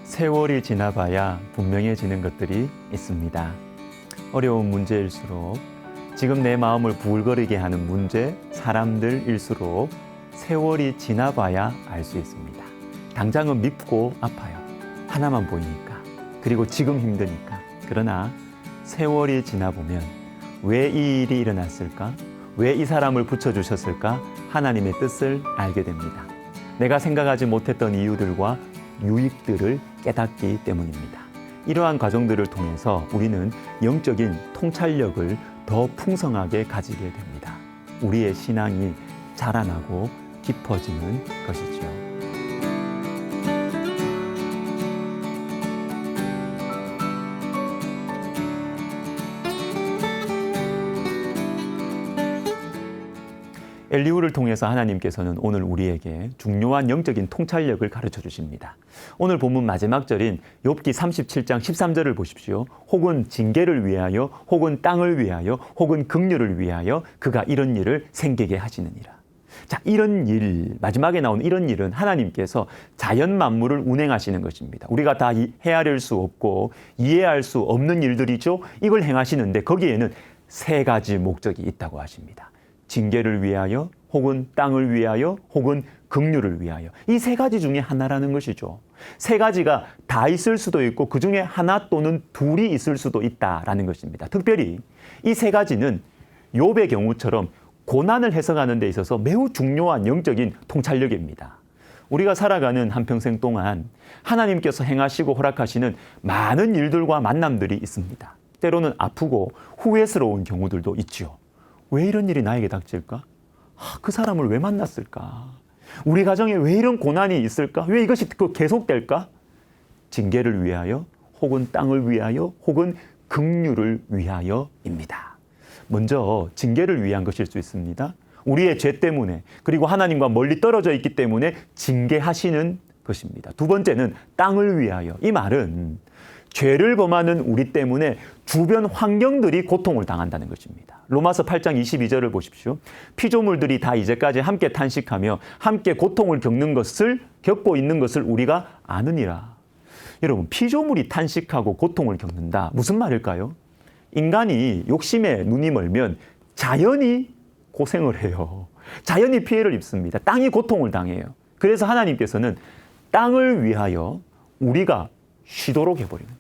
세월이 지나봐야 분명해지는 것들이 있습니다. 어려운 문제일수록, 지금 내 마음을 부글거리게 하는 문제, 사람들일수록 세월이 지나봐야 알 수 있습니다. 당장은 밉고 아파요. 하나만 보이니까. 그리고 지금 힘드니까. 그러나 세월이 지나보면 왜 이 일이 일어났을까? 왜 이 사람을 붙여주셨을까? 하나님의 뜻을 알게 됩니다. 내가 생각하지 못했던 이유들과 유익들을 깨닫기 때문입니다. 이러한 과정들을 통해서 우리는 영적인 통찰력을 더 풍성하게 가지게 됩니다. 우리의 신앙이 자라나고 깊어지는 것이죠. 엘리후를 통해서 하나님께서는 오늘 우리에게 중요한 영적인 통찰력을 가르쳐 주십니다. 오늘 본문 마지막 절인 욥기 37장 13절을 보십시오. 혹은 징계를 위하여, 혹은 땅을 위하여, 혹은 긍휼을 위하여 그가 이런 일을 생기게 하시느니라. 자, 이런 일, 마지막에 나온 이런 일은 하나님께서 자연 만물을 운행하시는 것입니다. 우리가 다 헤아릴 수 없고 이해할 수 없는 일들이죠. 이걸 행하시는데 거기에는 세 가지 목적이 있다고 하십니다. 징계를 위하여, 혹은 땅을 위하여, 혹은 긍휼을 위하여. 이 세 가지 중에 하나라는 것이죠. 세 가지가 다 있을 수도 있고 그 중에 하나 또는 둘이 있을 수도 있다라는 것입니다. 특별히 이 세 가지는 욥의 경우처럼 고난을 해석하는 데 있어서 매우 중요한 영적인 통찰력입니다. 우리가 살아가는 한평생 동안 하나님께서 행하시고 허락하시는 많은 일들과 만남들이 있습니다. 때로는 아프고 후회스러운 경우들도 있죠. 왜 이런 일이 나에게 닥칠까? 그 사람을 왜 만났을까? 우리 가정에 왜 이런 고난이 있을까? 왜 이것이 계속될까? 징계를 위하여, 혹은 땅을 위하여, 혹은 긍휼을 위하여입니다. 먼저 징계를 위한 것일 수 있습니다. 우리의 죄 때문에, 그리고 하나님과 멀리 떨어져 있기 때문에 징계하시는 것입니다. 두 번째는 땅을 위하여. 이 말은 죄를 범하는 우리 때문에 주변 환경들이 고통을 당한다는 것입니다. 로마서 8장 22절을 보십시오. 피조물들이 다 이제까지 함께 탄식하며 함께 고통을 겪고 있는 것을 우리가 아느니라. 여러분, 피조물이 탄식하고 고통을 겪는다. 무슨 말일까요? 인간이 욕심에 눈이 멀면 자연이 고생을 해요. 자연이 피해를 입습니다. 땅이 고통을 당해요. 그래서 하나님께서는 땅을 위하여 우리가 쉬도록 해버리는 거예요.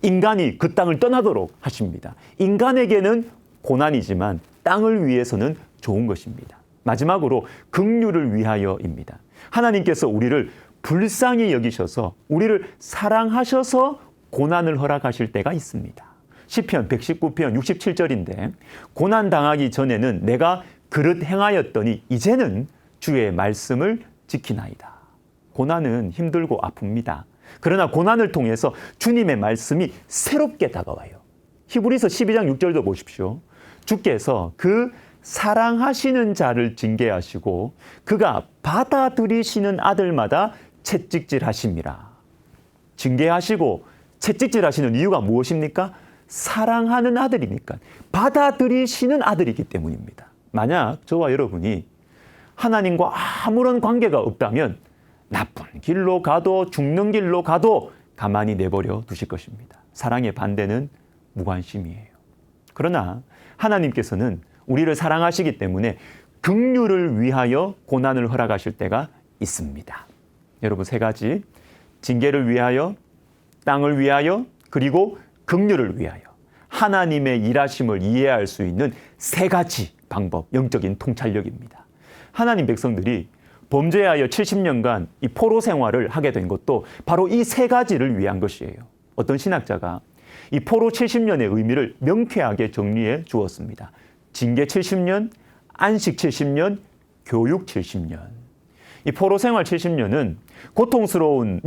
인간이 그 땅을 떠나도록 하십니다. 인간에게는 고난이지만 땅을 위해서는 좋은 것입니다. 마지막으로 긍휼을 위하여입니다. 하나님께서 우리를 불쌍히 여기셔서 우리를 사랑하셔서 고난을 허락하실 때가 있습니다. 시편 119편 67절인데 고난 당하기 전에는 내가 그릇 행하였더니 이제는 주의 말씀을 지키나이다. 고난은 힘들고 아픕니다. 그러나 고난을 통해서 주님의 말씀이 새롭게 다가와요. 히브리서 12장 6절도 보십시오. 주께서 그 사랑하시는 자를 징계하시고 그가 받아들이시는 아들마다 채찍질하심이라. 징계하시고 채찍질하시는 이유가 무엇입니까? 사랑하는 아들이니까, 받아들이시는 아들이기 때문입니다. 만약 저와 여러분이 하나님과 아무런 관계가 없다면 나쁜 길로 가도 죽는 길로 가도 가만히 내버려 두실 것입니다. 사랑의 반대는 무관심이에요. 그러나 하나님께서는 우리를 사랑하시기 때문에 긍휼을 위하여 고난을 허락하실 때가 있습니다. 여러분, 세 가지, 징계를 위하여, 땅을 위하여, 그리고 긍휼을 위하여 하나님의 일하심을 이해할 수 있는 세 가지 방법, 영적인 통찰력입니다. 하나님 백성들이 범죄하여 70년간 이 포로 생활을 하게 된 것도 바로 이 세 가지를 위한 것이에요. 어떤 신학자가 이 포로 70년의 의미를 명쾌하게 정리해 주었습니다. 징계 70년, 안식 70년, 교육 70년. 이 포로 생활 70년은 고집스러운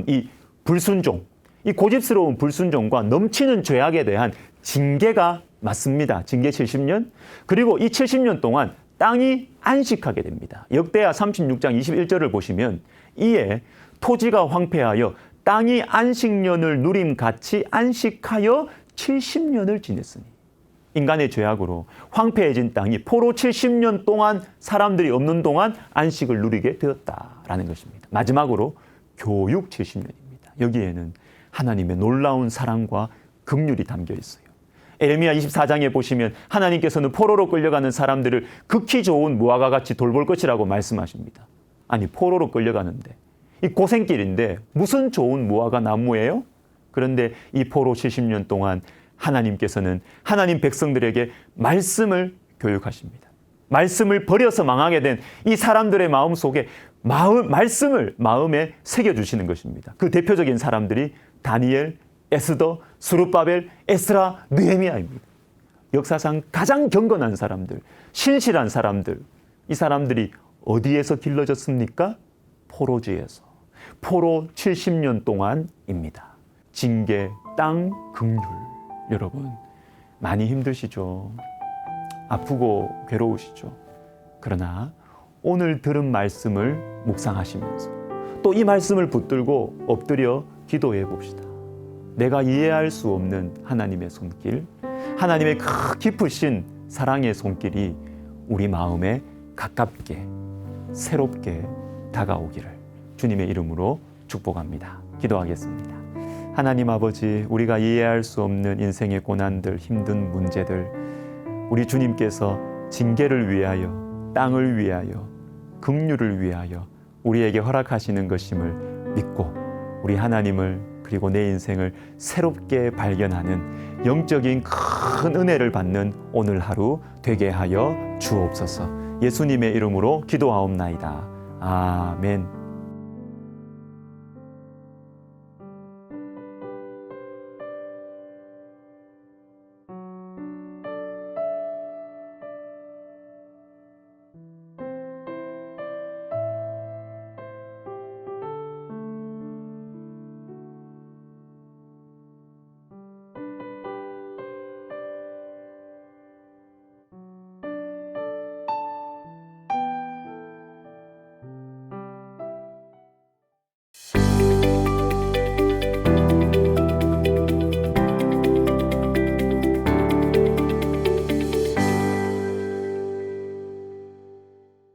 이 불순종, 이 고집스러운 불순종과 넘치는 죄악에 대한 징계가 맞습니다. 징계 70년. 그리고 이 70년 동안 땅이 안식하게 됩니다. 역대하 36장 21절을 보시면 이에 토지가 황폐하여 땅이 안식년을 누림같이 안식하여 70년을 지냈으니. 인간의 죄악으로 황폐해진 땅이 포로 70년 동안 사람들이 없는 동안 안식을 누리게 되었다라는 것입니다. 마지막으로 교육 70년입니다. 여기에는 하나님의 놀라운 사랑과 긍휼이 담겨 있어요. 에레미야 24장에 보시면 하나님께서는 포로로 끌려가는 사람들을 극히 좋은 무화과 같이 돌볼 것이라고 말씀하십니다. 아니, 포로로 끌려가는데 이 고생길인데 무슨 좋은 무화과 나무예요? 그런데 이 포로 70년 동안 하나님께서는 하나님 백성들에게 말씀을 교육하십니다. 말씀을 버려서 망하게 된 이 사람들의 마음 속에 말씀을 마음에 새겨주시는 것입니다. 그 대표적인 사람들이 다니엘, 에스더, 스룹바벨, 에스라, 느헤미야입니다. 역사상 가장 경건한 사람들, 신실한 사람들, 이 사람들이 어디에서 길러졌습니까? 포로지에서. 포로 70년 동안입니다. 징계, 땅, 긍휼. 여러분, 많이 힘드시죠? 아프고 괴로우시죠? 그러나 오늘 들은 말씀을 묵상하시면서 또 이 말씀을 붙들고 엎드려 기도해 봅시다. 내가 이해할 수 없는 하나님의 손길, 하나님의 깊으신 사랑의 손길이 우리 마음에 가깝게, 새롭게 다가오기를 주님의 이름으로 축복합니다. 기도하겠습니다. 하나님 아버지, 우리가 이해할 수 없는 인생의 고난들, 힘든 문제들, 우리 주님께서 징계를 위하여, 땅을 위하여, 긍휼을 위하여 우리에게 허락하시는 것임을 믿고 우리 하나님을 그리고 내 인생을 새롭게 발견하는 영적인 큰 은혜를 받는 오늘 하루 되게 하여 주옵소서. 예수님의 이름으로 기도하옵나이다. 아멘.